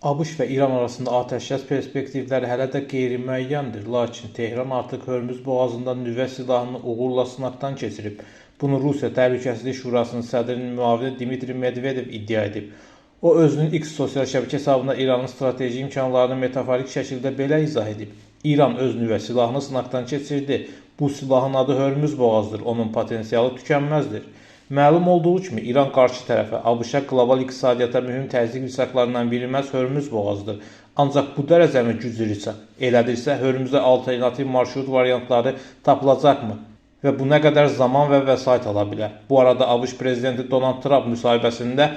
ABŞ və İran arasında atəşkəs perspektivləri hələ də qeyri-müəyyəndir, lakin Tehran artıq Hörmüz boğazında nüvə silahını uğurla sınaqdan keçirib. Bunu Rusiya Təhlükəsizlik Şurasının sədrinin müavini Dmitri Medvedev iddia edib. O özünün X sosial şəbəkə hesabında İranın strateji imkanlarını metaforik şəkildə belə izah edib. İran öz nüvə silahını sınaqdan keçirdi. Bu silahın adı Hörmüz boğazıdır. Onun potensialı tükənməzdir. Məlum olduğu kimi İran qarşı tərəfə ABŞ-a qlobal iqtisadiyyata mühüm təzyiq risaklarından biri məhz Hörmüz boğazıdır. Ancaq bu dərəcəmi güclü elədirsə, Hörmüzə alternativ marşrut variantları tapılacaqmı? Və bu nə qədər zaman və vəsait ala bilər? Bu arada ABŞ prezidenti Donald Trump müsahibəsində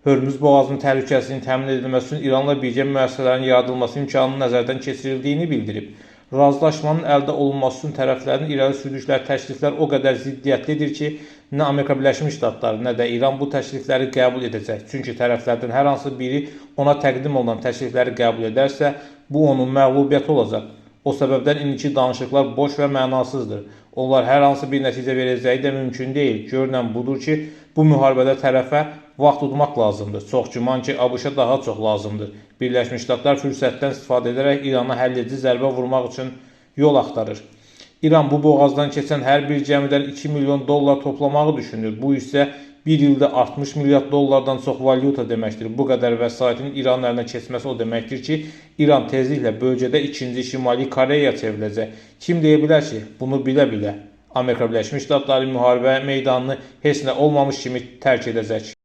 Hörmüz boğazının təhlükəsizliyinin təmin edilməsi üçün İranla birgə müəssisələrin yaradılması imkanının nəzərdən keçirildiyini bildirib. Razılaşmanın əldə olunması üçün tərəflərin irəli sürdükləri təkliflər o qədər ziddiyyətlidir ki, nə Amerika Birləşmiş Ştatları, nə də İran bu təklifləri qəbul edəcək. Çünki tərəflərdən hər hansı biri ona təqdim olunan təklifləri qəbul edərsə, bu onun məğlubiyyəti olacaq. O səbəbdən indiki danışıqlar boş və mənasızdır. Onlar hər hansı bir nəticə verəcəyi də mümkün deyil. Görünən budur ki, bu müharibədə tərəfə vaxt udmaq lazımdır. Çox güman ki, ABŞ-a daha çox lazımdır. Birləşmiş Ştatlar fürsətdən istifadə edərək İrana həlledici zərbə vurmaq üçün yol axtarır. İran bu boğazdan keçən hər bir gəmidən 2 milyon dollar toplamağı düşünür. Bu isə bir ildə 60 milyard dollardan çox valyuta deməkdir. Bu qədər vəsaitin İran əlinə keçməsi o deməkdir ki, İran tezliklə bölgədə ikinci Şimali Koreya çevriləcək. Kim deyə bilər ki, bunu bilə-bilə Amerika Birləşmiş Ştatları müharibə meydanını heç nə olmamış kimi tərk edəcək.